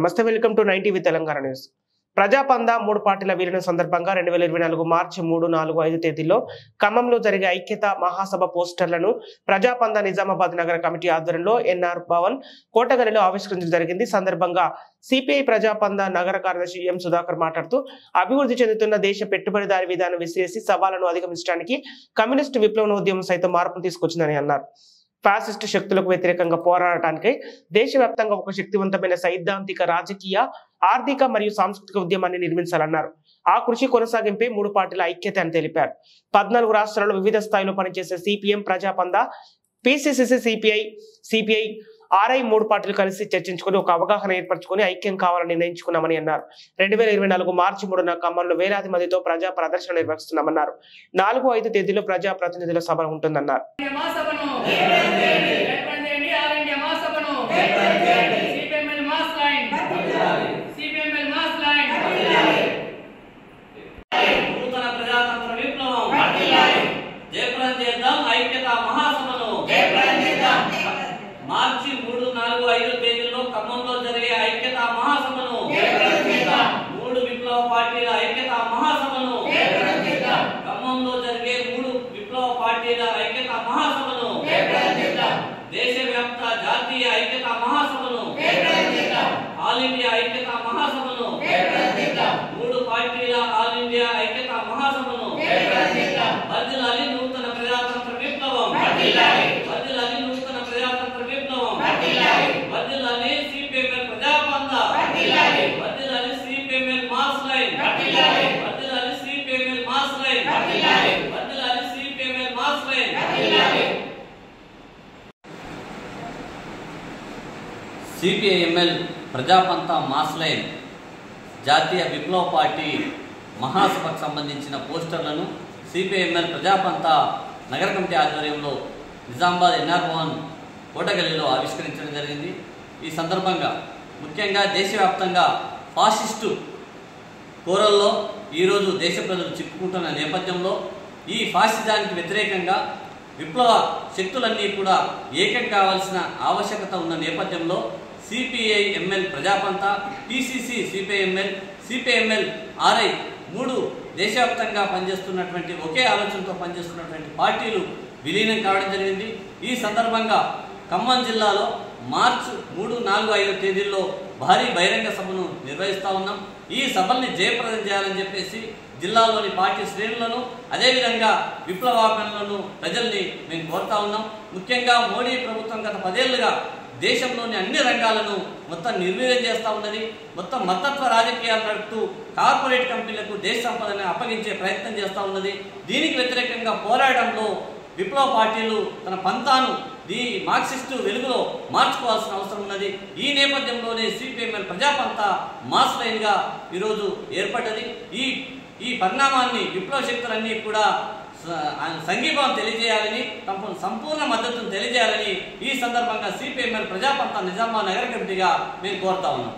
నమస్తే, welcome to 90 with Telangana news. ప్రజాపంద మూడు పార్టీల విలీనం సందర్భంగా 2024 మార్చి 3, 4, 5 తేదీల్లో ఖమ్మంలో జరిగే ఐక్యత మహాసభ పోస్టర్లను ప్రజాపంద నిజామాబాద్ నగర కమిటీ ఆధ్వర్యంలో ఎన్ఆర్ భవన్ కోటగల్లిలో ఆవిష్కరించడం జరిగింది. సందర్భంగా సిపిఐ ప్రజాపంద నగర కార్యదర్శి ఎం సుధాకర్ మాట్లాడుతూ అభివృద్ధి చెందుతున్న దేశ పెట్టుబడిదారి విధానం విసిరేసి సవాళ్లను అధిగమించడానికి కమ్యూనిస్టు విప్లవోద్యమం సైతం మార్పులు తీసుకొచ్చిందని అన్నారు. ఫ్యాసిస్ట్ శక్తులకు వ్యతిరేకంగా పోరాడటానికి దేశవ్యాప్తంగా ఒక శక్తివంతమైన సైద్ధాంతిక, రాజకీయ, ఆర్థిక మరియు సాంస్కృతిక ఉద్యమాన్ని నిర్మించాలన్నారు. ఆ కృషి కొనసాగింపే మూడు పార్టీల ఐక్యత అని తెలిపారు. 14 రాష్ట్రాల్లో వివిధ స్థాయిలో పనిచేసే సిపిఎం, ప్రజాపంద, పిసిసిసి, సిపిఐ, ఆర్ఐ మూడు పార్టీలు కలిసి చర్చించుకుని ఒక అవగాహన ఏర్పరచుకుని ఐక్యం కావాలని నిర్ణయించుకున్నామని అన్నారు. 2024 మార్చి 3న ఖమ్మంలో వేలాది మందితో ప్రజా ప్రదర్శన నిర్వహిస్తున్నామన్నారు. 4, 5 తేదీలో ప్రజా ప్రతినిధుల సభ ఉంటుందన్నారు. మార్చి 3, 4, 5 తేదీల్లో ఖమ్మంలో జరిగే ఐక్యతా మహాసభను, 3 విప్లవ పార్టీల ఐక్యతా మహాసభను, ఖమ్మంలో జరిగే 3 విప్లవ పార్టీల ఐక్యతా మహాసభను, దేశవ్యాప్త జాతీయ ఐక్యతా మహాసభను, ఆల్ ఇండియా ఐక్యతా మహాసభను, 3 పార్టీల ఆల్ ఇండియా ఐక్యతా మహాసభను, వర్ధిల్లాలి నూతన ప్రజాతంత్ర విప్లవం, వర్ధిల్లాలి నూతన ప్రజాతంత్ర విప్లవం, వర్ధిల్లాలి సిపిఎం ప్రజాపంద, వర్ధిల్లాలి సిపిఎం మాస్ లైన్, వర్ధిల్లాలి సిపిఎం మాస్ లైన్, వర్ధిల్లాలి CPM mass line. CPIML ప్రజాపంత mass line జాతీయ విప్లవ పార్టీ మహాసభకు సంబంధించిన పోస్టర్లను సిపిఐఎంఎల్ ప్రజాపంత నగర కమిటీ ఆధ్వర్యంలో నిజామాబాద్ ఎన్ఆర్ భవన్ కోటగల్లిలో ఆవిష్కరించడం జరిగింది. ఈ సందర్భంగా ముఖ్యంగా దేశవ్యాప్తంగా ఫాసిస్టు కోరల్లో ఈరోజు దేశ ప్రజలు చిక్కుకుంటున్న నేపథ్యంలో ఈ ఫాసిజానికి వ్యతిరేకంగా విప్లవ శక్తులన్నీ కూడా ఏకం కావాల్సిన ఆవశ్యకత ఉన్న నేపథ్యంలో CPIML ప్రజాపంత, PCC CPIML, CPIML RI 3 దేశవ్యాప్తంగా పనిచేస్తున్నటువంటి ఒకే ఆలోచనతో పనిచేస్తున్నటువంటి పార్టీలు విలీనం కావడం జరిగింది. ఈ సందర్భంగా ఖమ్మం జిల్లాలో మార్చి 3, 4, 5 తేదీల్లో భారీ బహిరంగ సభను నిర్వహిస్తూ ఉన్నాం. ఈ సభల్ని జయప్రదం చేయాలని చెప్పేసి జిల్లాలోని పార్టీ శ్రేణులను, అదేవిధంగా విప్లవాకాంక్షలను, ప్రజల్ని మేము కోరుతా ఉన్నాం. ముఖ్యంగా మోడీ ప్రభుత్వం గత 10 ఏళ్లుగా దేశంలోని అన్ని రంగాలను మొత్తం నిర్వీర్యం చేస్తూ ఉన్నది. మొత్తం మతత్వ రాజకీయాలు నడుపుతూ కార్పొరేట్ కంపెనీలకు దేశ సంపదని అప్పగించే ప్రయత్నం చేస్తూ ఉన్నది. దీనికి వ్యతిరేకంగా పోరాటంలో విప్లవ పార్టీలు తన పంతాను ఈ మార్క్సిస్టు వెలుగులో మార్చుకోవాల్సిన అవసరం ఉన్నది. ఈ నేపథ్యంలోనే సిపిఎంఎల్ ప్రజాపంత మాస్ లైన్గా ఈరోజు ఏర్పడ్డది. ఈ పరిణామాన్ని విప్లవ శక్తులన్నీ కూడా సంఘీభావం తెలియజేయాలని, తమ సంపూర్ణ మద్దతును తెలియజేయాలని ఈ సందర్భంగా సిపిఎంఎల్ ప్రజాపంత నిజామాబాద్ నగర కమిటీగా మేము కోరుతా ఉన్నాం.